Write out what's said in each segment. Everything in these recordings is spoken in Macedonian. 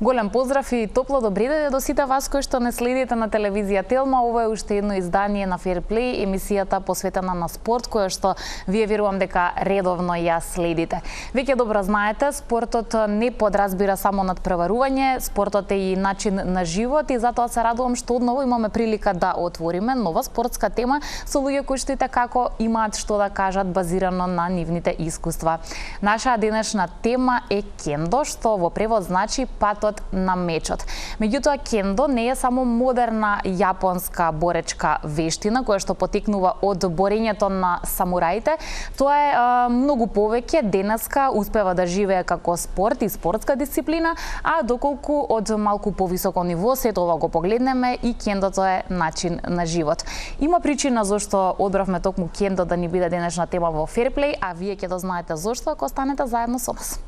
Голем поздрав и топло добредојде до сите вас кои што не следите на телевизија Телма. Ова е уште едно издание на Fair Play, емисијата посветена на спорт, која што вие верувам дека редовно ја следите. Веќе добро знаете, спортот не подразбира само надпреварување, спортот е и начин на живот и затоа се радувам што одново имаме прилика да отвориме нова спортска тема со луѓе кои што и како имаат што да кажат базирано на нивните искуства. Наша денешна тема е кендо, што во превод значи патот на мечот. Меѓутоа, кендо не е само модерна јапонска боречка вештина која што потекнува од борењето на самураите. Тоа е многу повеќе, денеска успева да живее како спорт и спортска дисциплина, а доколку од малку повисоко ниво сето ова го погледнеме и кендото е начин на живот. Има причина зашто одбравме токму кендо да ни биде денешна тема во Fair Play, а вие ќе дознаете зашто ако останете заедно со нас.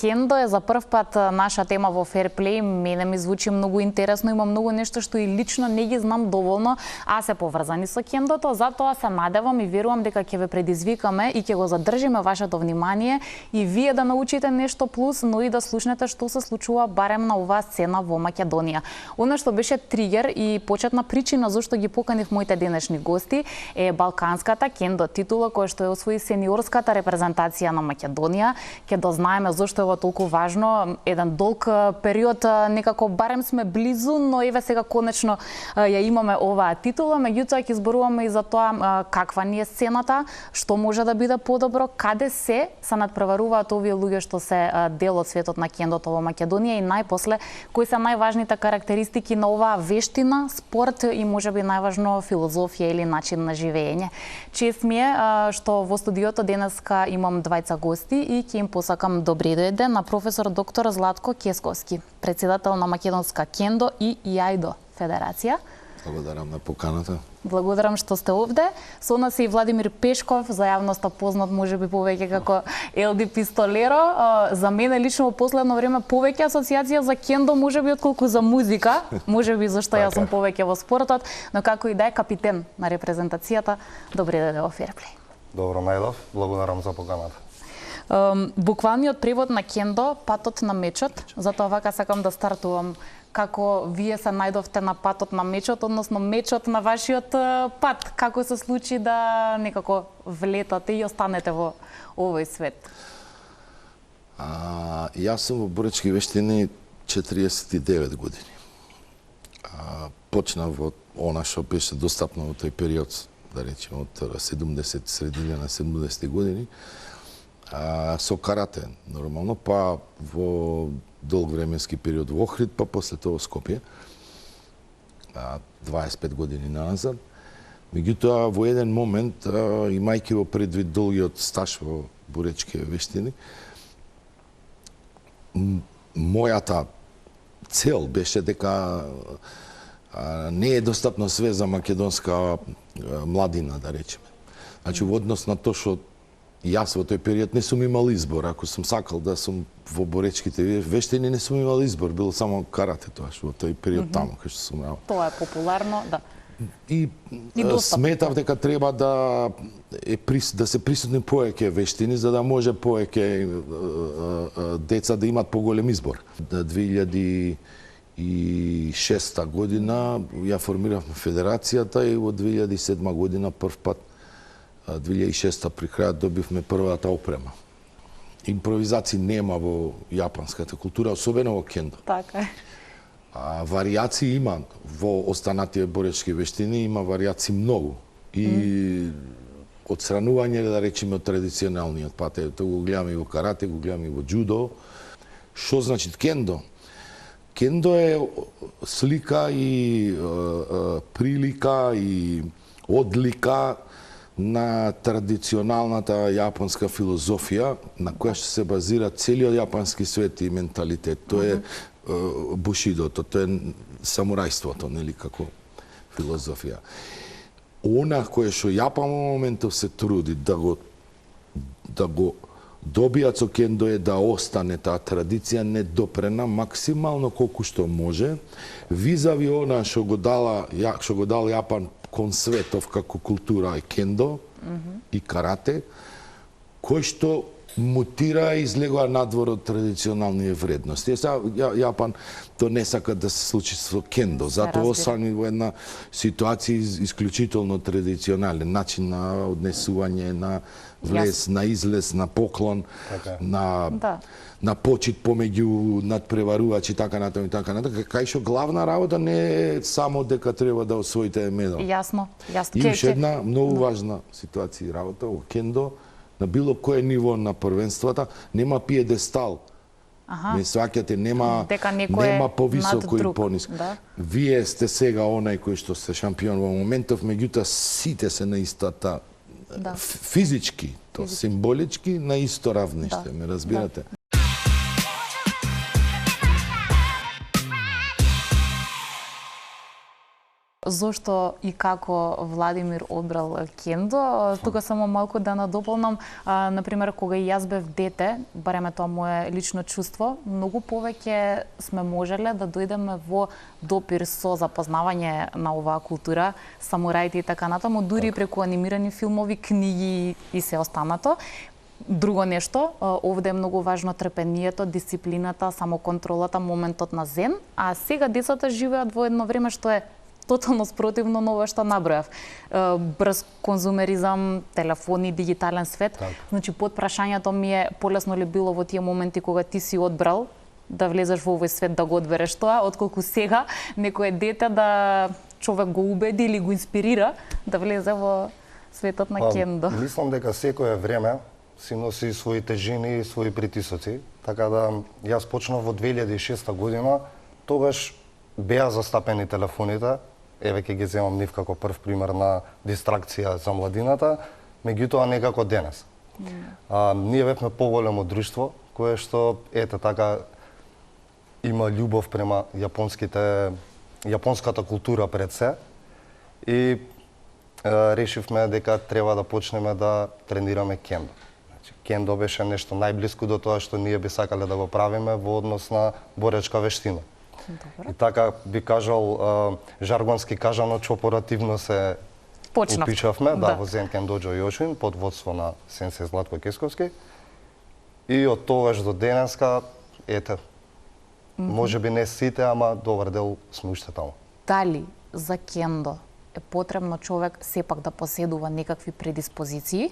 Кендо е за прв пат наша тема во Fair Play. Мене ми звучи многу интересно, има многу нешто што и лично не ги знам доволно, а се поврзани со кендото, затоа се надевам и верувам дека ќе ве предизвикаме и ќе го задржиме вашето внимание и вие да научите нешто плюс, но и да слушнете што се случува барем на оваа сцена во Македонија. Она што беше тригер и почетна причина зашто ги поканив моите денешни гости е балканската кендо титула која што е освои сениорската репрезентација на Македонија. Ќе дознаеме зашто толку важно, еден долг период некако барем сме близу, но еве сега конечно ја имаме оваа титула, меѓутоа ќе зборуваме и за тоа каква ни е сцената, што може да биде подобро, каде се надпреваруваат овие луѓе што се дел од светот на кендото во Македонија и најпосле кои се најважните карактеристики на оваа вештина, спорт и можеби најважно филозофија или начин на живење. Чест ми е што во студиото денеска имам двајца гости и ќе им посакам добри дојде на професор доктор Златко Кесковски, председател на Македонска кендо и јајдо федерација. Благодарам на поканата. Благодарам што сте овде. Со нас е и Владимир Пешков, за јавноста познат можеби повеќе како Елди Пистолеро. За мене лично во последно време повеќе асоциација за кендо можеби отколку за музика, можеби зашто јас сум повеќе во спортот, но како и да е капитен на репрезентацијата. Добре дојде во Fair Play. Добро најдов, благодарам за поканата. Буквалниот превод на кендо, патот на мечот, затоа вака сакам да стартувам. Како вие се најдовте на патот на мечот, односно мечот на вашиот пат? Како се случи да некако влетате и останете во овој свет? Јас сум во боречки вештини 49 години. Почнав од она што беше достапно во тој период, да речеме од 70, средина на 70 години, со карате, нормално, па во долг временски период во Охрид, па после тоа Скопје, 25 години назад. Меѓутоа, во еден момент, имајќи во предвид долгиот стаж во боречки вештини, мојата цел беше дека не е достапно све за македонска младина, да речеме. Значи, во однос на тоа што јас во тој период не сум имал избор. Ако сум сакал да сум во боречките вештини, не сум имал избор. Било само карате тоа што во тој период таму кај што сум работел. Тоа е популарно, да. И сметав дека треба да се присутни повеќе вештини за да може повеќе деца да имат поголем избор. 2006 година ја формиравме федерацијата и во 2007 година прв пат 2006 при крајот добивме првата опрема. Импровизација нема во јапонската култура, особено во кендо. Така е. Варијации има во останатите боречки вештини, има варијации многу. И отстранување, да речеме, од традиционалниот пат. Тоа го гледаме и во карате, го гледаме и во џудо. Што значи кендо? Кендо е слика и прилика и одлика на традиционалната јапонска филозофија на која што се базира целиот јапонски свет и менталитет. Тоа е бушидото, тоа е самурајството, нели, како филозофија. Она кое што Јапон во моментов се труди да го Добијат со кендо е да остане таа традиција недопрена максимално колку што може, визави она што го дал Јапан кон светов како култура е кендо и карате, кој што мутира и излегува надвор од традиционални вредности. Јапан то не сака да се случи со кендо, затоа осани во една ситуација исклучително традиционален начин на однесување, на влез, на излез, на поклон, на почит помеѓу надпреварувачи, така натаму и така натаму, кај што главна работа не е само дека треба да освоите медал. Јасно. И уште една многу важна ситуација и работа во кендо, на било кое ниво на првенствата, нема пиедестал. Не сваќате, нема повисоко и пониско. Вие сте сега онај кој што сте шампион во моментов, меѓутоа сите се на истата физички, то символички на исто равниште, ме разбирате? Зошто и како Владимир одбрал кендо? Тука само малку да надополнам. Например, кога и јас бев дете, барем тоа мое лично чувство, многу повеќе сме можеле да дојдеме во допир со запознавање на оваа култура, самураите и така натаму, дури преку анимирани филмови, книги и се останато. Друго нешто, овде е многу важно трпението, дисциплината, самоконтролата, моментот на зен, а сега децата живеат во едно време што е тотално спротивно на ова што набројав. Брз конзумеризам, телефони, дигитален свет. Значи, под прашањето ми е полесно ли било во тие моменти кога ти си одбрал да влезеш во овој свет да го одбереш тоа, отколку сега некое дете да човек го убеди или го инспирира да влезе во светот на кендо. Мислам дека секое време си носи своји тежини и своји притисоци, така да јас почнав во 2006 година, тогаш беа застапени телефоните, еве ќе ги земам нив како прв пример на дистракција за младината, меѓутоа некако денес. Ние бевме поголемо друштво, кое што, ете така, има љубов према јапонската култура пред се и решивме дека треба да почнеме да тренираме кендо. Кендо беше нешто најблиску до тоа што ние би сакале да го правиме во однос на боречка вештина. Добре. И така би кажал, жаргонски кажано, чопоративно се упичавме во Зенкен доџо Јошин под водство на сенсеј Златко Кесковски. И од тогаш до денеска, ете, можеби не сите, ама добар дел сме уште таму. Дали за кендо е потребно човек сепак да поседува некакви предиспозиции?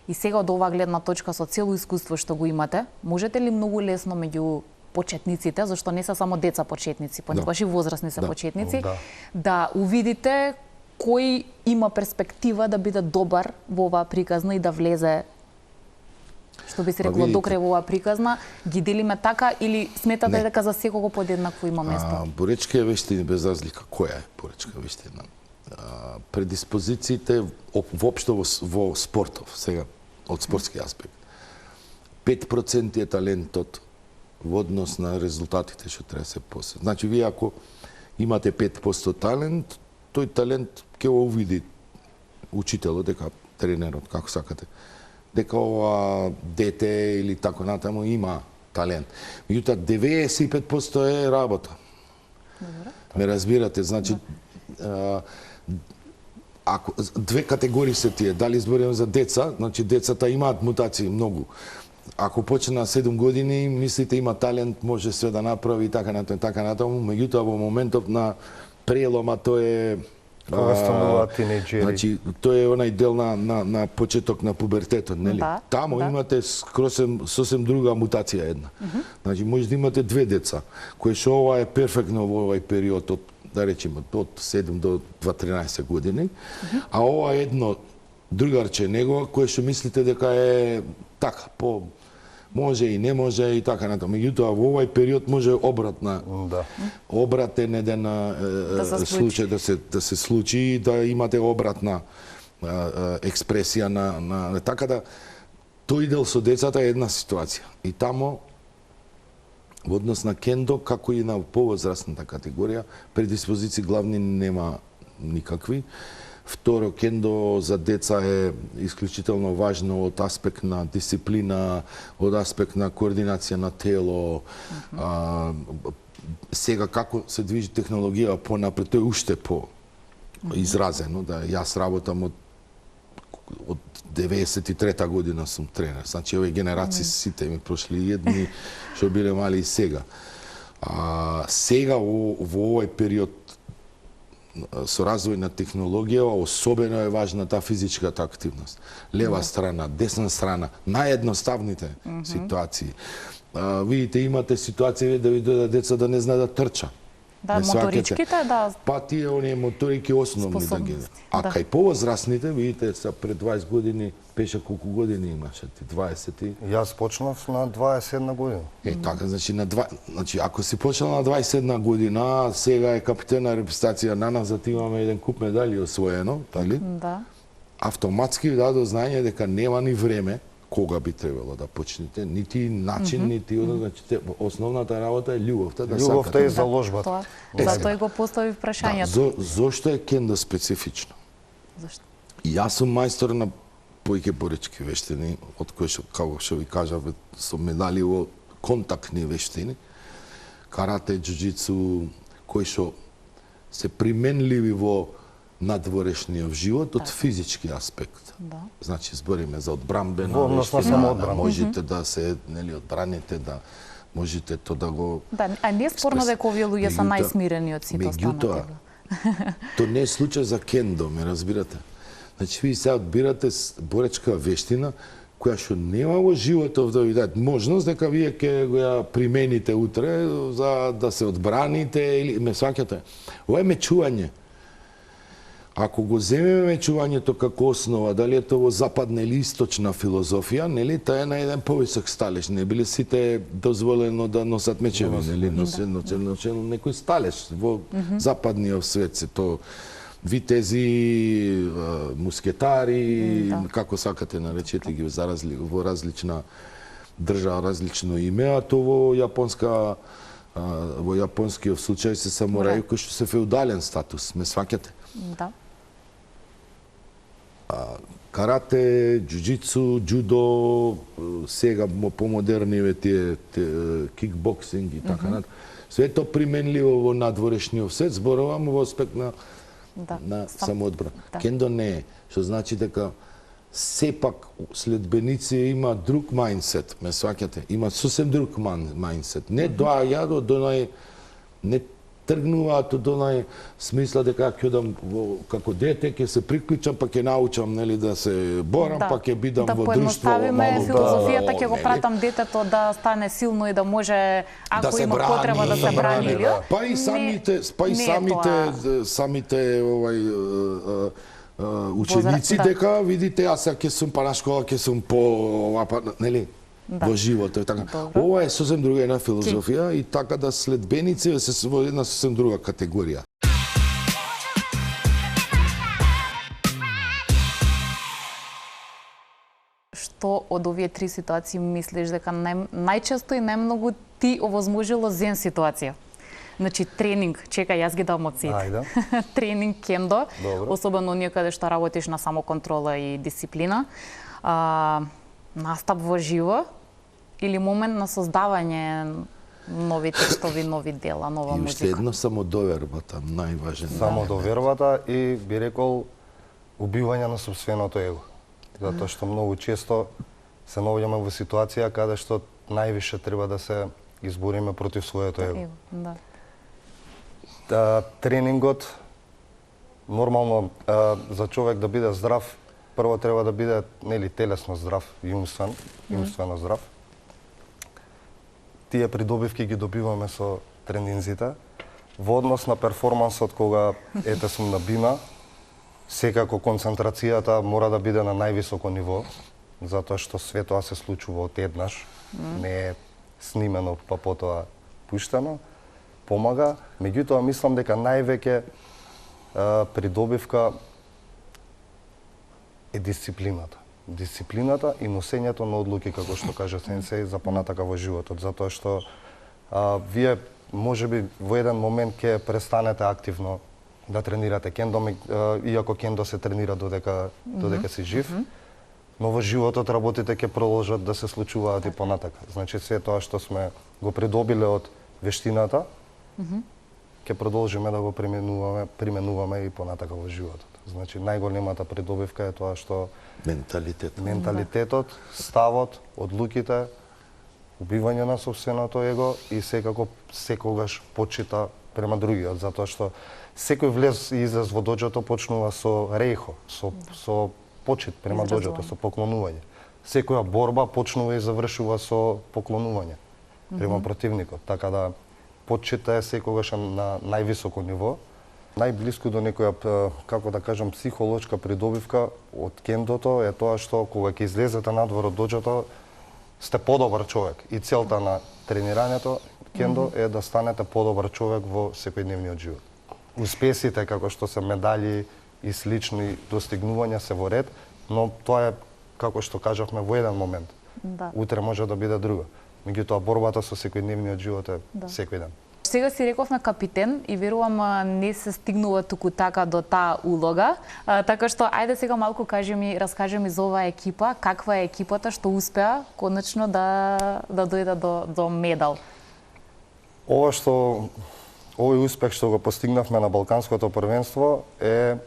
И сега од оваа гледна точка со цело искуство што го имате, можете ли многу лесно меѓу почетниците, зашто не се само деца почетници, понекогаш и возрастни се почетници, да увидите кој има перспектива да биде добар во оваа приказна и да влезе, што би се рекло, докрај во оваа приказна, ги делиме така или сметате дека за секого подеднакво има место? Боречка вештина без разлика која е боречка вештина. Предиспозициите воопшто во спортов, сега од спортски аспект. 5% е талентот во однос на резултатите што треба се постигнат. Значи, вие ако имате 5% талент, тој талент ќе го увиди учителот, дека тренерот, како сакате, дека ова дете или тако натаму има талент. Меѓутоа, 95% е работа. Ме разбирате, значи, ако две категории се тие, дали зборуваме за деца, значи децата имаат мутации многу. Ако почне на 7 години, мислите има талент, може се да направи и така натаму, меѓутоа во моментот на прелома тој е кога стануваат тинејџери. Значи, тој е онај дел на почеток на пубертетот, нели? Тамо имате сосем друга мутација една. Значи, може да имате две деца, кои што ова е перфектно во овај период од, да речеме, од 7 до 13 години, а ова едно другарче него, кое што мислите дека е така, може и не може и така натаму. Меѓутоа во овај период може обратен еден случај да се случи и да имате обратна експресија на така да тој дел со децата е една ситуација. И тамо во однос на кендо, како и на повозрастната категорија, предиспозиции главни нема никакви. Второ, кендо за деца е исклучително важно од аспект на дисциплина, од аспект на координација на тело. Сега како се движи технологија понапред, тој уште по изразено, да јас работам од 93-та година сум тренер. Значи овие генерации сите ми прошли едни што биле мали и сега. Сега во овој период со развој на технологија, особено е важна таа физичката активност. Лева страна, десна страна, наједноставните ситуации. Видите, имате ситуации да ви дојдат деца да не знаат да трча. Да, моторичките, да. Па тие оние моторики основни да ги. А кај повозрастните, видите, са пред 20 години, пеше колку години имаше ти? 20? Јас почнав на 21 година. Така, значи ако си почнал на 21 година, сега е капитен на репрезентација на нас, зато имаме еден куп медали освоено, дали? Да. Автоматски ви даде знаење дека нема ни време кога би требало да почнете, нити начин, нити значи основната работа е љубовта, да сакате. Љубовта и заложбата. Затоа го постави прашањето. Зошто е кендо специфично? Зашто? Јас сум мајстор на поиќе боречки вештини, од кои што, како што ви кажав, со медали во контактни вештини, карате, џуџицу, кои што се применливи во надворешниот живот од физички аспект. Да. Значи збориме за одбранбена Во однос на вештина, да самоодбрана. можете да се одбраните, да можете то да го. Да, а не е спорно дека овие луѓе се најсмирени од сите останати. Меѓутоа, то не е случај за кендо, ме разбирате. Значи, ви сега одбирате боречка вештина, која што нема во животов да ви дадат можност дека вие ќе го ја примените утре за да се одбраните или ме сваќате. Ова е мечување. Ако го земеме мечувањето како основа, дали е тоа во западна или источна филозофија, нели, таа е на еден повисок сталеж. Не биле сите дозволено да носат мечеви, нели, носат некој сталеж во западниот свет се то витези, мускетари, како сакате наречете ги во различна држава, различно име, а то во јапонскиот случај се самураи кои што се феудален статус, ме сваќате? Да. Карате, џуџицу, џудо, сега помодерниве тие кикбоксинг и така натаму. Све тоа применливо во надворешниот свет, зборувам во аспект на самоодбрана. Кендо не е, што значи дека сепак следбеници има друг мајндсет, ме сваќате, има сосем друг мајндсет. Не доаѓа до онај, не тргнуваат од онај смисла дека ќе одам како дете, ќе се приклучам, па ќе научам нели да се борам, па ќе бидам во друштво. Да поедноставиме филозофијата, ќе го пратам детето да стане силно и да може ако има потреба да се брани. Па и самите ученици дека видите јас ќе сум па на школа ќе сум по нели во животот така. Ова е сосем друга една филозофија и така да следбеници се во една сосем друга категорија. Што од овие три ситуации мислиш дека најчесто и најмногу ти овозможило зен ситуација? Значи тренинг, чекај, јас ги дам од сите. Тренинг кендо, особено оние каде што работиш на самоконтрола и дисциплина. Настап во живо или момент на создавање нови текстови, нови дела, нова музика? И уште едно самодовербата, најважен. Самодовербата и би рекол убивање на сопственото его. Затоа што многу често се наоѓаме во ситуација каде што највише треба да се избориме против своето его. Тренингот нормално за човек да биде здрав, прво треба да биде нели телесно здрав и умствено здрав. Тие придобивки ги добиваме со тренинзите. Во однос на перформансот кога ете сум на бина, секако концентрацијата мора да биде на највисоко ниво, затоа што све тоа се случува одеднаш, не е снимено па потоа пуштено. Помага, меѓутоа мислам дека највеќе придобивка е дисциплината. Дисциплината и носењето на одлуки, како што кажа сенсеј, за понатака во животот, затоа што вие можеби во еден момент ќе престанете активно да тренирате кендо, иако кендо се тренира додека си жив. Но во животот работите ќе продолжат да се случуваат и понатака. Значи се тоа што сме го придобиле од вештината, ќе продолжиме да го применуваме и понатака во животот. Значи најголемата придобивка е тоа што менталитетот, ставот, одлуките, убивање на сопственото его и секако секогаш почита према другиот, затоа што секој влез и излез во доџото почнува со рејхо, со почит према доџото, со поклонување. Секоја борба почнува и завршува со поклонување према противникот, така да почита е секогаш на највисоко ниво. Најблиску до некоја, како да кажам, психолошка придобивка од кендото е тоа што кога ќе излезете надвор од доџото, сте подобар човек. И целта на тренирањето кендо е да станете подобар човек во секојдневниот живот. Успесите како што се медали и слични достигнувања се во ред, но тоа е, како што кажавме, во еден момент. Да. Утре може да биде друга. Меѓутоа борбата со секојдневниот живот е секој ден. Сега си рековме капитен и верувам не се стигнува туку така до таа улога, така што ајде сега малку раскажи ми за оваа екипа, каква е екипата што успеа конечно да дојде до медал. Овој успех што го постигнавме на Балканското првенство е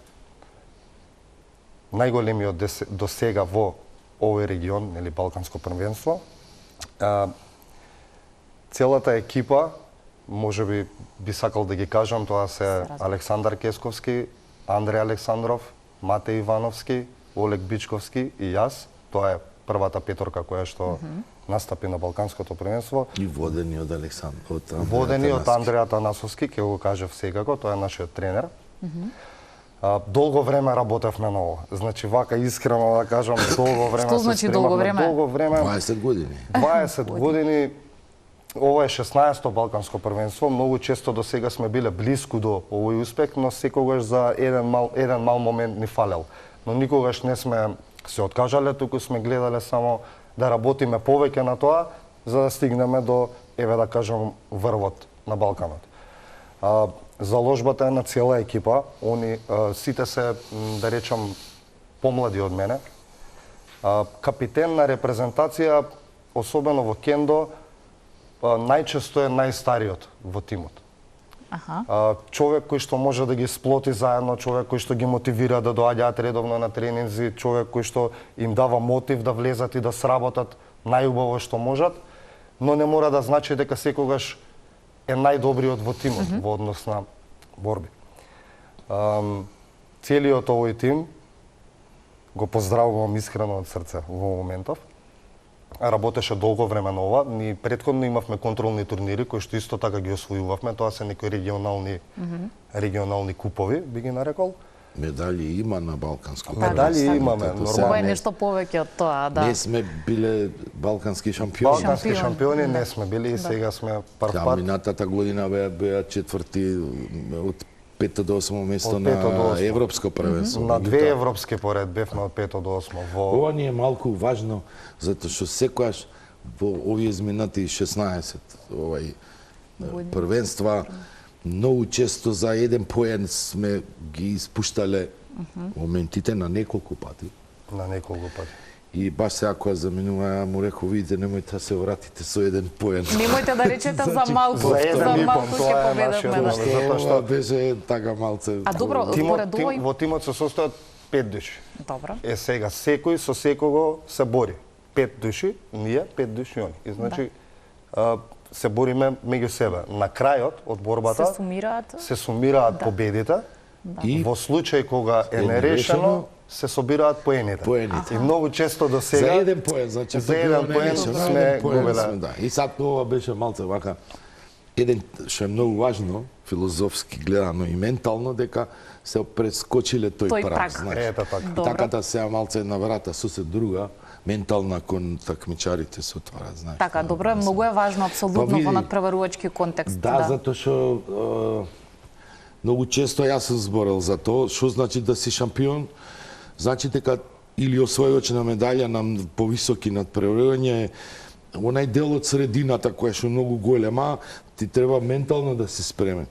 најголемиот до сега во овој регион, нели Балканско првенство. Целата екипа, можеби би сакал да ги кажам, тоа се Александар Кесковски, Андреј Александров, Матеј Ивановски, Олег Бичковски и јас. Тоа е првата петорка која што настапи на Балканското првенство. И водени од Александар, водени од Андреј Атанасовски, ќе го кажав секако, тоа е нашиот тренер. Долго време работевме на ова. Значи, вака искрено да кажам, долго време Што значи долго време? Долго време. 20 години. 20 години. Ова е 16-то Балканско првенство. Многу често до сега сме биле блиску до овој успех, но секогаш за еден мал момент ни фалел. Но никогаш не сме се откажале, туку сме гледале само да работиме повеќе на тоа, за да стигнеме до, еве да кажам, врвот на Балканот. Заложбата е на цела екипа. Они сите се, да речам, помлади од мене. Капитен на репрезентација, особено во кендо, најчесто е најстариот во тимот. Човек кој што може да ги сплоти заедно, човек кој што ги мотивира да доаѓаат редовно на тренинзи, човек кој што им дава мотив да влезат и да сработат најубаво што можат, но не мора да значи дека секогаш е најдобриот во тимот во однос на борби. Целиот овој тим го поздравувам искрено од срце во моментов. Работеше долго време на ова. Ни претходно имавме контролни турнири кои што исто така ги освојувавме. Тоа се некои регионални купови, би ги нарекол. Медали има на Балканско. Медали имаме, нормално. Ова е нешто повеќе од тоа, да. Не сме биле балкански шампиони. Балкански шампиони не сме били и сега сме прв пат. Минатата година беа четврти од 5 до 8 место на европско првенство. На две европски поред бевме од 5 до 8. Ова ни е малку важно, затоа што секојаш во овие изминати 16 првенства многу често за еден поен сме ги испуштале моментите на неколку пати. И баш сега кога заминува, му реков, видите, немојте да се вратите со еден поен. Немојте да речете за малку, за малку ќе победиме. Затоа што беше така малце. А добро, во тимот се состојат 5 души. Добро. Е сега секој со секого се бори. 5 души, ние 5 души они. И значи се бориме меѓу себе. На крајот од борбата се сумираат победите. И во случај кога е нерешено, се собираат поените. И многу често до сега за еден поен, значи за еден поен сме губеле. Да. И сад ова беше малце вака еден што е многу важно, филозофски гледано и ментално, дека се прескочиле тој праг, знаеш. Таката сега малце на врата сосед друга, ментална кон такмичарите се отвара, знаеш. Така, добро, многу е важно апсолутно во надпреварувачки контекст. Да, затоа што многу често јас сум зборел за тоа, што значи да си шампион, значи дека или освојач на медаља на повисоки надпреварување, онај дел од средината која што многу голема, ти треба ментално да си спремен.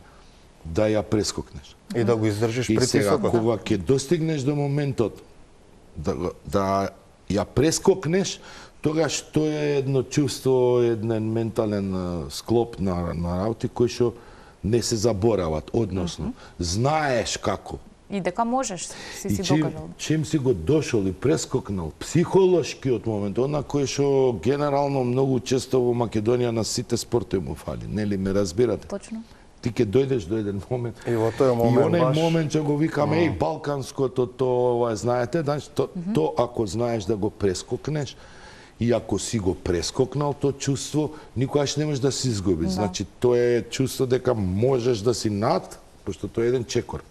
да ја прескокнеш. И да го издржиш И сега, притисокот. кога ќе достигнеш до моментот да ја прескокнеш, тогаш тоа е едно чувство, еден ментален склоп на работи кои што не се заборават, односно, знаеш како. И дека можеш, си докажал. Чим си го дошол и прескокнал, психолошкиот момент, она кој што генерално многу често во Македонија на сите спортови му фали, нели ме разбирате? Точно. Ти ќе дојдеш до еден момент. И во тој момент и оној баш... момент ќе го викаме, еј, балканското, тоа, знаете, значи, то ако знаеш да го прескокнеш, и ако си го прескокнал тоа чувство, никогаш не можеш да се изгуби. Значи, тоа е чувство дека можеш да си над, пошто тоа е еден чекор.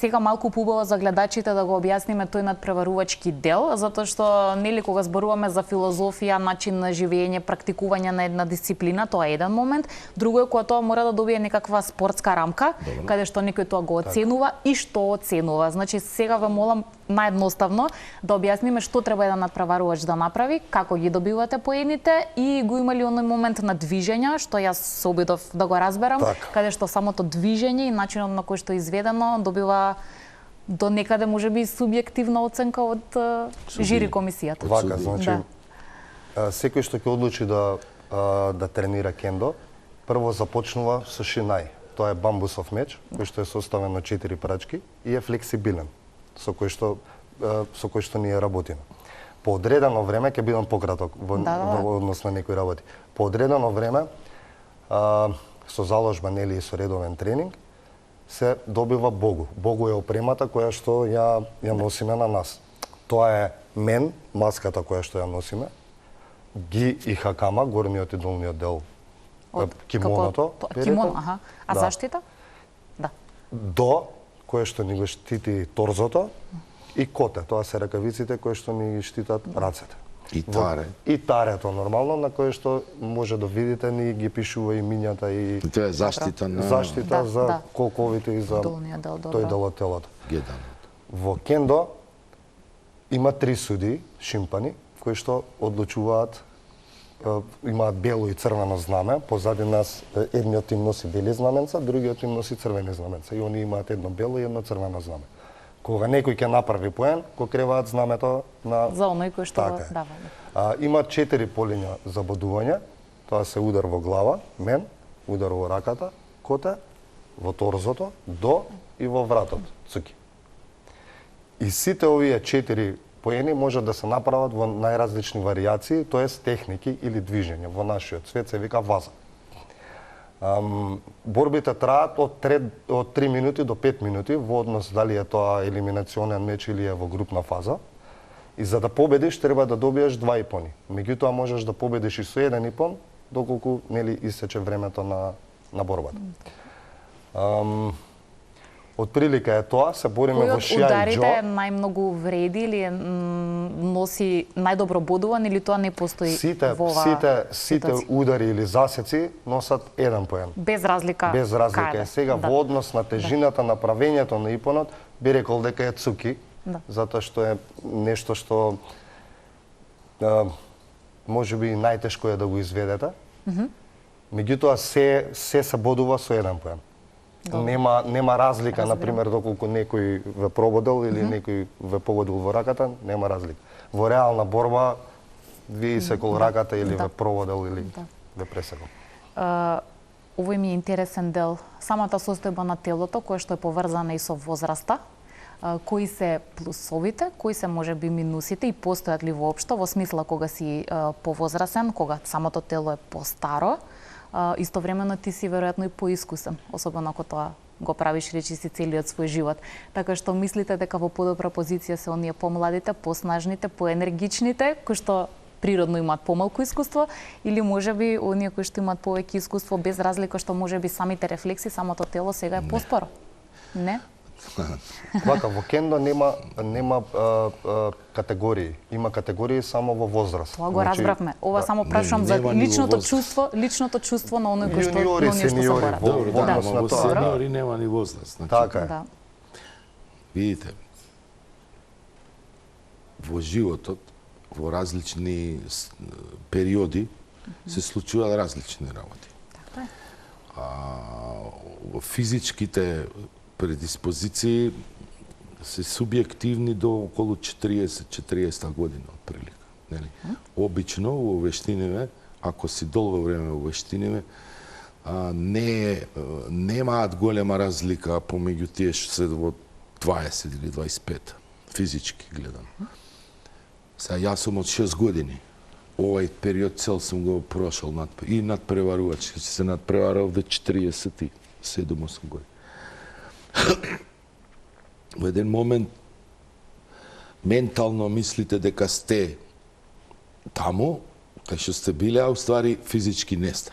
Сега малку побава за гледачите да го објасниме тој надпреварувачки дел, затоа што нели кога зборуваме за филозофија, начин на живење, практикување на една дисциплина, тоа е еден момент. Друго е кога тоа мора да добие некаква спортска рамка, каде што некој тоа го оценува и што оценува. Значи сега ве молам наедноставно да објасниме што треба еден надпреварувач да направи, како ги добивате поените и го има ли оној момент на движење, што јас се обидов да го разберам, каде што самото движење и начинот на кој што е изведено добива до некаде можеби субјективна оценка од жири комисијата. Вака, значи, секој што ќе одлучи да тренира кендо, прво започнува со шинај. Тоа е бамбусов меч, кој што е составен од 4 прачки и е флексибилен, со кој што ние работиме. По одредено време, ќе бидам пократок во однос на некои работи. По одредено време, со заложба, нели, и со редовен тренинг, се добива богу. Богу е опремата која што ја носиме на нас. Тоа е мен, маската која што ја носиме, ги и хакама, горниот и долниот дел, кимоното. Кимоно, аха. А заштита? Да. До кое што ни го штити торзото и коте, тоа се ракавиците кои што ни ги штитат рацете. И таре. И тарето нормално на кое што може да видите ни ги пишува имињата и тоа е заштита на за колковите и за тој дел од телото. Во кендо има 3 суди, шимпани, кои што одлучуваат, имаат бело и црвено знаме, позади нас едниот им носи бели знаменца, другиот им носи црвени знаменца и они имаат едно бело и едно црвено знаме. Кога некој ќе направи поен, го креваат знамето на... За оној кој што го дава. Има 4 полиња за бодување. Тоа се удар во глава, мен, удар во раката, коте, во торзото, до и во вратот, цуки. И сите овие 4 поени може да се направат во најразлични варијации, тоест техники или движење. Во нашиот свет се вика ваза. Борбите траат од 3 минути до 5 минути во однос дали е тоа елиминационен меч или е во групна фаза. И за да победиш треба да добиеш 2 ипони. Меѓутоа можеш да победиш и со 1 ипон доколку нели истече времето на борбата. Отприлика е тоа, се бориме во шиа и џо. Кој од ударите најмногу вреди или носи најдобро бодуван или тоа не постои во оваа Сите удари или засеци носат 1 поен. Без разлика. Без разлика. Сега во однос на тежината на правењето на ипонот, би рекол дека е цуки, затоа што е нешто што можеби најтешко е да го изведете. Меѓутоа се бодува со 1 поен. Нема разлика, например, доколку некој ве прободел или некој ве погодил во раката, нема разлика. Во реална борба ви секол раката или ве прободел или ве пресекол. Овој ми е интересен дел. Самата состојба на телото, која што е поврзана и со возраста, кои се плусовите, кои се можеби минусите и постојат ли воопшто во смисла кога си повозрасен, кога самото тело е постаро, истовремено ти си веројатно и поискусен, особено ако тоа го правиш речиси целиот свој живот. Така што мислите дека во подобра позиција се оние помладите, поснажните, поенергичните, кои што природно имаат помалку искуство, или можеби оние кои што имаат повеќе искуство без разлика што можеби самите рефлекси, самото тело сега е поспоро? Не? Вака, во кендо нема категории. Има категории само во возраст. Тоа го разбравме. Ова само прашувам за личното чувство на оној кој што се бора. Во сениори нема ни возраст. Така е. Видите, во животот во различни периоди се случуваат различни работи. Така е. Физичките предиспозиции се субјективни до околу 40 година отприлика, нели? Обично во вештиниве, ако си долго време во вештиниве, немаат голема разлика помеѓу тие што се во 20 или 25 физички гледано. Сега јас сум од 6 години. Овај период цел сум го прошол и надпреварувачки, се надпреварал до 47-8 години. Во еден момент ментално мислите дека сте таму, кај што сте биле, а уствари физички не сте.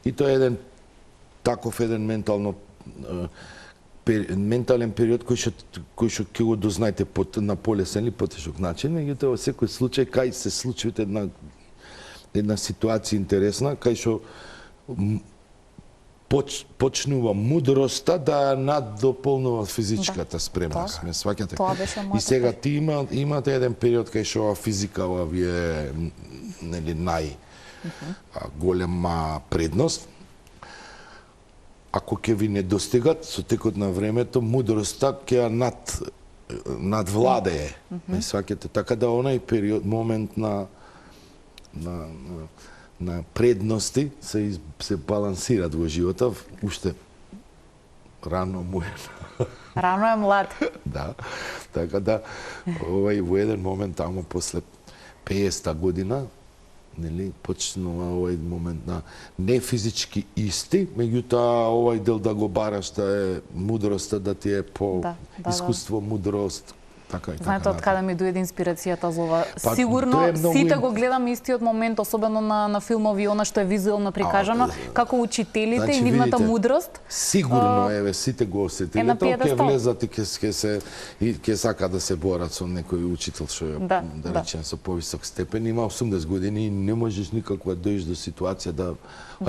И тоа е еден таков ментален период кој што ќе го дознаете на полесен или потешок начин, меѓутоа во секој случај кај се случи една ситуација интересна, кај што почнува мудроста да наддополнува физичката спремност. Ме сваќате? И сега ти имате еден период кај што физика ви е нели голема предност. Ако ќе ви недостигат со текот на времето, мудроста ќе надвладее. Ме сваќате? Така да онај период, момент на предности се балансират во животот, уште рано му е. Рано е млад. Да, така да во еден момент таму после 50-та година, нели, почнува овој момент на не физички исти, меѓутоа овој дел да го бараш да е мудроста, да ти е по искуство, мудрост. Знаете од каде ми дојде инспирацијата за ова? Сигурно сите го гледаме истиот момент, особено на филмови, она што е визуелно прикажано, како учителите и нивната мудрост. Сигурно, еве, сите го осетиле, тоа ќе влезат и ќе сака да се борат со некој учител што е, да речем, со повисок степен, има 80 години и не можеш никаква дојдеш до ситуација да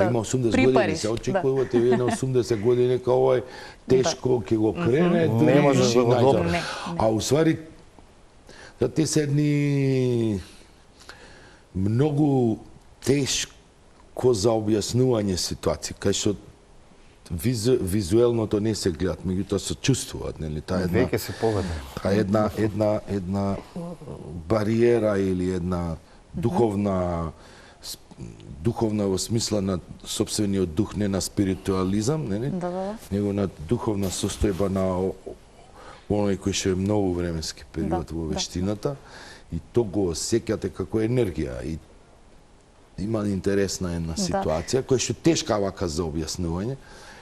има 80 години, се очекува тебе на 80 години као овој тешко ќе го крене, не можеш да го добре. А усвари да ти се едни многу тешко за објаснување ситуација, кај што визуелното не се гледат, меѓутоа се чувствуваат, нели, таа веќе се поведе. Една бариера или една духовна во смисла на сопствениот дух, не на спиритуализам, нели? Него на духовна состојба на оној кој што е многу временски период во вештината и то го осеќате како енергија и има интересна една ситуација која што тешка вака за објаснување.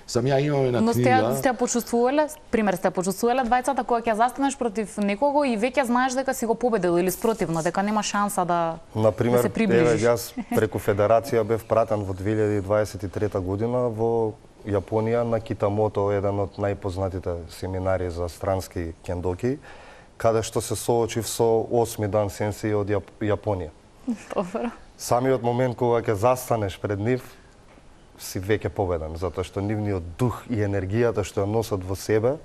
Сам ја имам една книга. Но сте почувствувале, пример, сте почувствувале двајцата кога ќе застанеш против некого и веќе знаеш дека си го победил или спротивно, дека нема шанса да се приближиш. Јас преку Федерација бев пратен во 2023 година во Јапонија на Китамото, еден од најпознатите семинари за странски кендоки, каде што се соочив со 8 дан сенсеи од Јапонија. Добро. Самиот момент кога ќе застанеш пред нив, си веќе победен, затоа што нивниот дух и енергијата што ја носат во себе,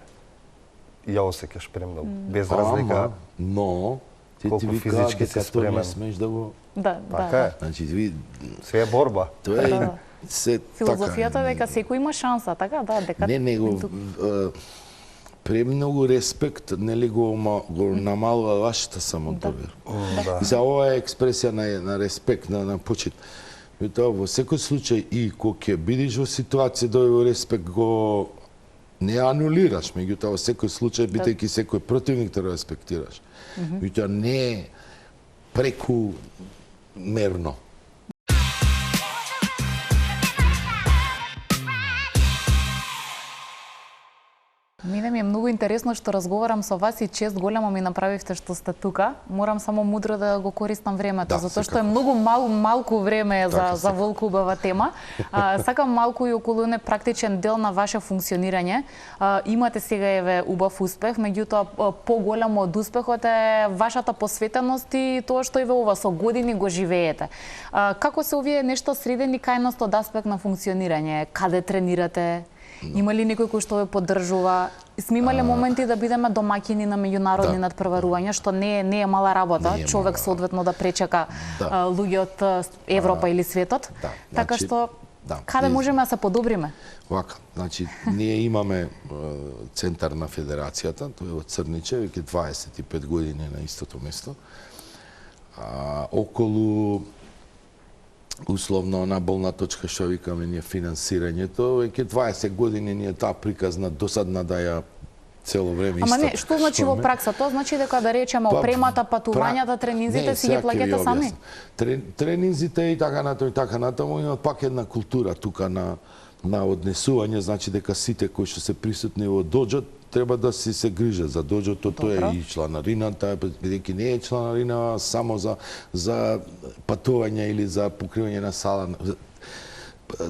ја осеќаш премногу, без разлика. Но ти физички се спремен. Не смеш да го... Така е. Значи, се е борба. Тоа е филозофијата дека секој има шанса, така, дека... Не, премногу респект, нели го намалува вашата самодоверба. И за ова е експресија на респект, на почит. Тоа во секој случај и кога ќе бидеш во ситуација да во респект го не анулираш, меѓутоа во секој случај бидејќи секој противник те респектираш. Меѓутоа не преку мерно. Мене ми е многу интересно што разговарам со вас и чест големо ми направивте што сте тука. Морам само мудро да го користам времето, затоа што е многу малку време за волку убава тема. Сакам малку и околу не практичен дел на ваше функционирање. Имате сега еве убав успех, меѓутоа поголемо од успехот е вашата посветеност и тоа што еве ова со години го живеете. Како се овие нешто средени кај од аспект на функционирање? Каде тренирате? Има ли некој кој што ве поддржува? Сме имале моменти да бидеме домаќини на меѓународни надпреварувања, што не е мала работа, Не е човек мала соодветно да пречека луѓе од Европа или светот. Така значи, што каде можеме да се подобриме? Вака, значи, ние имаме центар на федерацијата, тој е од Црниче, веќе 25 години на истото место. Околу условно на болна точка што викаме ние финансирањето, веќе 20 години ние таа приказна досадна да ја цело време Ама исто. не, што значи во пракса? Тоа значи дека да речеме опремата, патувањата, тренинзите си ги плаќате сами? Тренинзите и така натаму имаат пак една култура тука на однесување, значи дека сите кои што се присутни во доџот треба да си се грижат за доџото, тоа е и чланарината, бидејќи не е чланарина само за патување или за покривање на сала.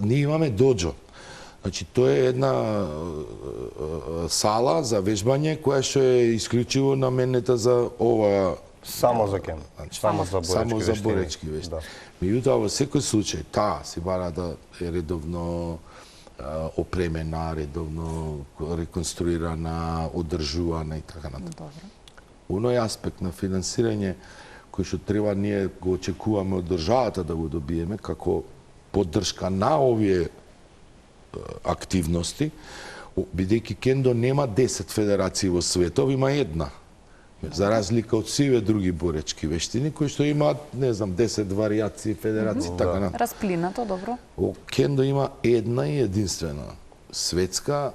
Ние имаме доџо. Значи, тоа е една сала за вежбање која што е исклучиво наменета за ова Само за кем? Само за боречки вештини. Меѓутоа, во секој случај, таа си бара да е редовно опремена, редовно реконструирана, одржувана и така натаму. Оној аспект на финансирање кој што треба ние го очекуваме од државата да го добиеме како поддршка на овие активности, бидејќи кендо нема 10 федерации во светот, има една. За разлика од сиве други боречки вештини кои што имаат, не знам, 10 варијации, федерации, така на. Расплинато, добро. Кендо има една и единствена светска,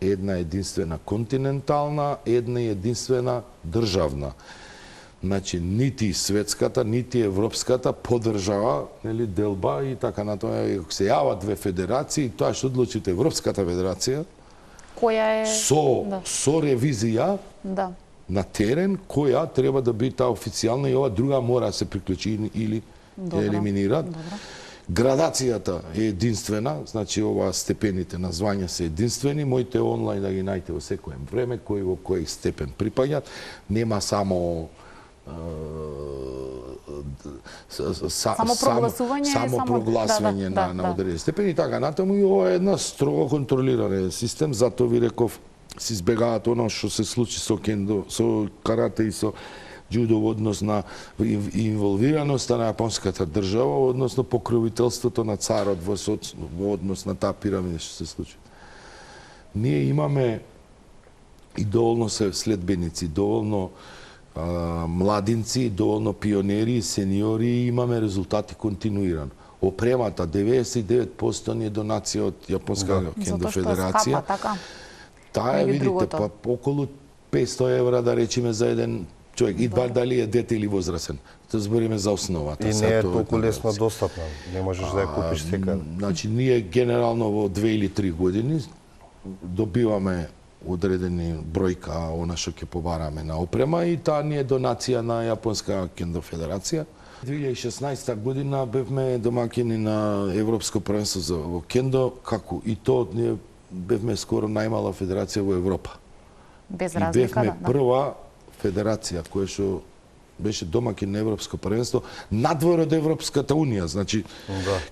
една единствена континентална, една и единствена државна. Значи, нити светската, нити европската поддржава, нели, делба и така натаму. Се јават две федерации, тоа што одлучите Европската федерација, која е со ревизија на терен, која треба да биде таа официјална и ова друга мора да се приклучи или елиминира. Градацијата е единствена, значи ова степените на звања се единствени, моите онлайн да ги најдете во секое време, кој во кој степен припаѓат. Нема само прогласување на одредени степени, така натаму, и ова е една строго контролиран систем, затоа ви реков, се избегаат оно што се случи со кендо, со карате и со џудо во однос на инволвираноста на јапонската држава, односно покровителството на царот во однос на таа пирамида што се случи. Ние имаме и доволно се следбеници, доволно младинци, доволно пионери, сениори, и имаме резултати континуирано. Опремата 99% ни е донација од Јапонска кендо федерација. Таа е, видите, па околу 500 евра, да речеме, за еден човек, и дали е дете или возрасен. Да збориме за основата. И не е толку лесно достапна, не можеш да ја купиш секаде. Значи, ние генерално во 2 или 3 години добиваме одредени бројка она што ќе побараме на опрема, и таа ни е донација на Јапонска кендо федерација. 2016 година бевме домаќини на Европско првенство во кендо, како и то ние бевме скоро најмала федерација во Европа. Без разлика, и бевме прва федерација која што беше домаќин на Европско првенство надвор од Европската унија, значи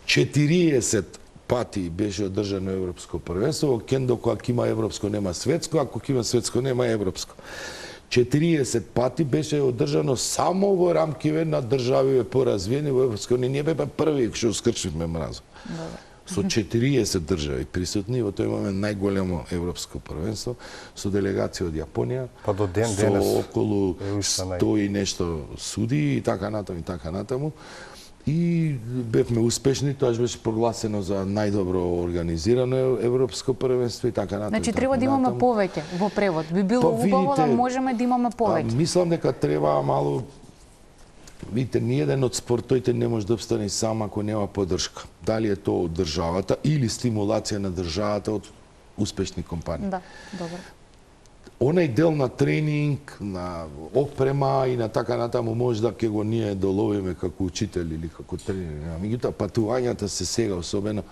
40 пати беше одржано Европско првенство, во кендо кога има европско нема светско, ако има светско нема европско. 40 пати беше одржано само во рамкиве на држави поразвиени во Европска унија. Ние беме први што скрчивме мразо. Со 40 држави присутни, во тој момент најголемо европско првенство, со делегација од Јапонија, па до денес со околу 100 и нешто суди и така натаму. И бевме успешни, тоа беше прогласено за најдобро организирано европско првенство и така натаму. Значи треба да имаме повеќе во превод. Би било убаво да можеме да имаме повеќе. Мислам дека треба малку. Видите, ниеден од спортовите не може да обстане сам ако нема поддршка. Дали е тоа од државата или стимулација на државата од успешни компании. Да, добро. Онај дел на тренинг, на опрема и на така натаму може да ќе го ние доловиме како учители или како тренери. Меѓутоа патувањата се сега особено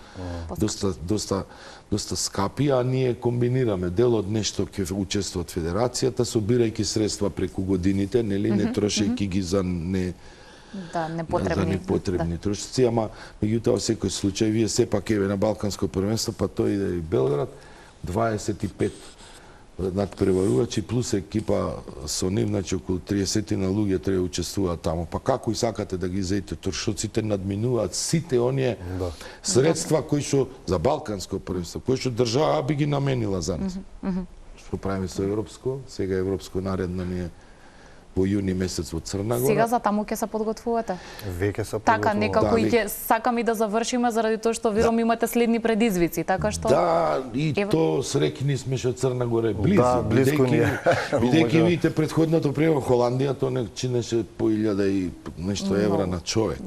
доста скапи, а ние комбинираме дел од нешто ќе учества од федерацијата, собирајќи средства преку годините, нели, не трошејќи ги за непотребни трошици, ама меѓутоа во секој случај вие сепак еве на Балканско првенство, па тој иде и Белград, 25 надпреварувачи плюс екипа со нив, значи околу 30 на луѓе треба учествуваат таму. Па како и сакате да ги зеете трошоците, надминуваат сите оние средства кои што за балканско првенство, кои што држава би ги наменила за нас. Што правиме со европско? Сега европско наредно ни е во јуни месец во Црна Гора. Сега за таму ќе се подготвувате? Веќе се Така, подготвуваме. некако и ќе сакам и да завршиме заради тоа што верувам имате следни предизвици, така што Да, и то среќни сме што Црна Гора е близу. Да, близко ни е. Бидејќи видите предходното приема Холандија, тоа не чинеше по 1000 и нешто евра на човек.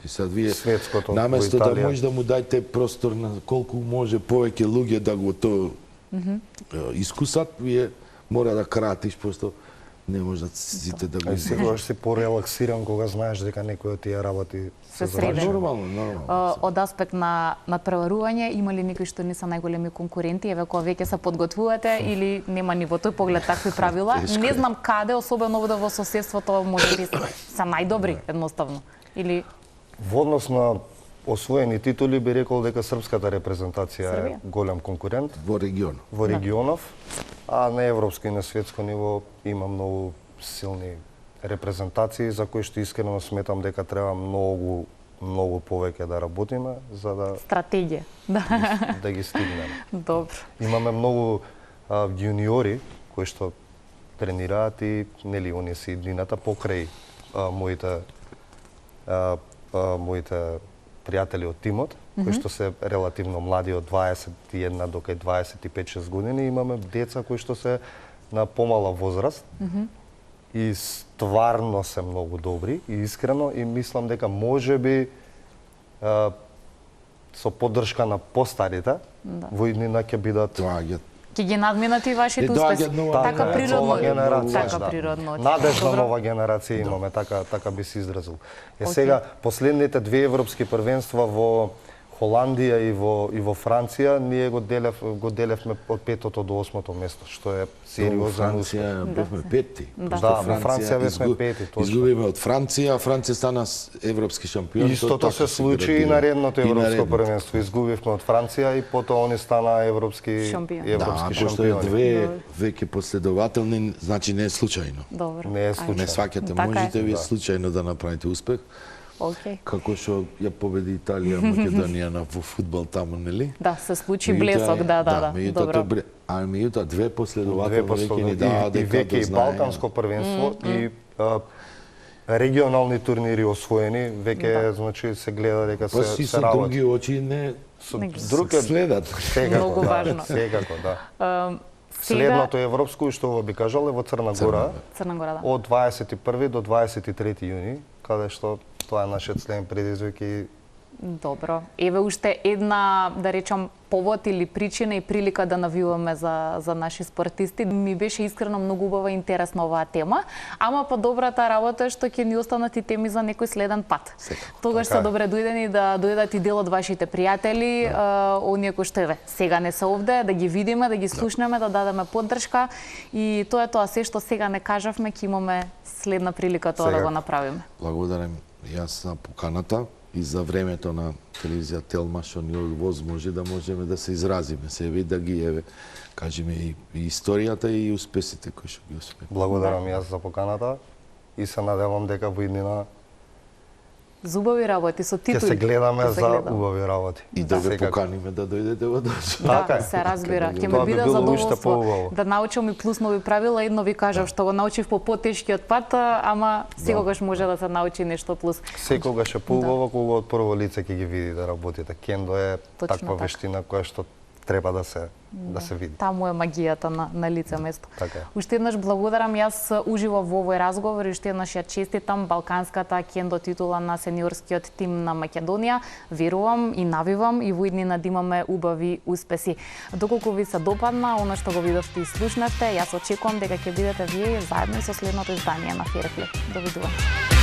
И сад вие Светското, наместо во да Италија. може да му дајте простор на колку може повеќе луѓе да го тоа искусат, вие мора да кратиш, просто не може да сите да го И секогаш си порелаксиран кога знаеш дека некој од тие работи се се среден. завршени. Нормално. Од аспект на надпреварување, има ли некои што не се најголеми конкуренти, еве кога веќе се подготвувате или нема ни во тој поглед такви правила? Тешко Не е. знам каде, особено овде во соседството, може би се најдобри едноставно. Или Во однос на освоени титули би рекол дека српската репрезентација Србија. е голем конкурент Во регион. во регионов, а на европско и на светско ниво има многу силни репрезентации за кои што искрено сметам дека треба многу повеќе да работиме за да стратегија. Да. да ги стигнеме. Добро. Имаме многу јуниори кои што тренираат и нели оние се иднината покрај моите пријатели од тимот, кои што се релативно млади од 21 до кај 25-6 години, имаме деца кои што се на помала возраст и стварно се многу добри и искрено и мислам дека можеби со поддршка на постарите во иднина ќе бидат Доаѓаат. Ќе ги надминат и вашите доаѓа успеси. нова Така генерација. природно. Нова генерација, Така да. природно. Надежна Добро. нова генерација имаме, така би се изразил. Сега последните две европски првенства во Холандија и во Франција ние го делевме од 5-то до 8-то место, што е Во сериозен успех. Франција бевме пети. Да. Да, во Франција бевме пети, точно. Изгубивме од Франција, Франција стана европски шампион. Истото Тоа се така случи и градира. наредното И европско наредното. првенство. Изгубивме од Франција и потоа они стана европски Шампион. Да, европски пошто е шампиони. две веќе последователни, значи не е случајно. Добро. Не е Ајде. случајно. Не сваќате, Така е. можете вие Да. случајно да направите успех, Океј. како што ја победи Италија, Македонија на во фудбал таму, нели? Да, се случи Меѓутоа блесок, е- да. меѓутоа Добро. тој меѓутоа две последователни веќе ни и даа дека веќе и да балканско првенство и регионални турнири освоени, веќе значи се гледа дека Па си се со работи. други очи не Друг е следат. секако, Многу важно. Секако, да. Сега Следното европско што ви кажал е во Црна Гора Црна Гора, да. од 21 до 23 јуни, каде што тоа е нашиот следен предизвик и Добро. Еве уште една, да речам, повод или причина и прилика да навиваме за наши спортисти. Ми беше искрено многу убава и интересна оваа тема, ама па добрата работа е што ќе ни останат и теми за некој следен пат. Тогаш Така се е. добре дојдени да дојдат и дел од вашите пријатели, оние кои што еве сега не се овде, да ги видиме, да ги слушнеме, да дадеме поддршка и тоа е тоа се што сега не кажавме, ќе имаме следна прилика тоа да Сега. го направиме. Благодарам јас на поканата и за времето на телевизија Телма што ни овозможи да можеме да се изразиме себе да ги еве кажеме и историјата и успесите кои што ги успеа. благодарам јас за поканата и се надевам дека во иднина Зубави работи со ќе титули. се гледаме Ќе се за гледаме. убави работи. И да ве Секако. поканиме да дојдете во Доча. Така Да, е. се разбира. Ќе Тоа ми би биде било уште задоволство поубаво. да научам и плюс нови правила. Едно ви кажав што го научив по потешкиот пат, ама секогаш може да се научи нешто плюс. Секогаш е поубаво кога од прво лице ќе ги види да работите. Кендо е Точно таква така. вештина која што треба да се види. Таму е магијата на лице место. Така е. Уште еднаш благодарам јас уживо во овој разговор и уште еднаш ја честитам балканската кендо титула на сениорскиот тим на Македонија. Верувам и навивам и во иднина да имаме убави успеси. Доколку ви се допадна она што го видовте и слушнавте, јас очекувам дека ќе бидете вие заедно и со следното издание на Fair Play. Довидување.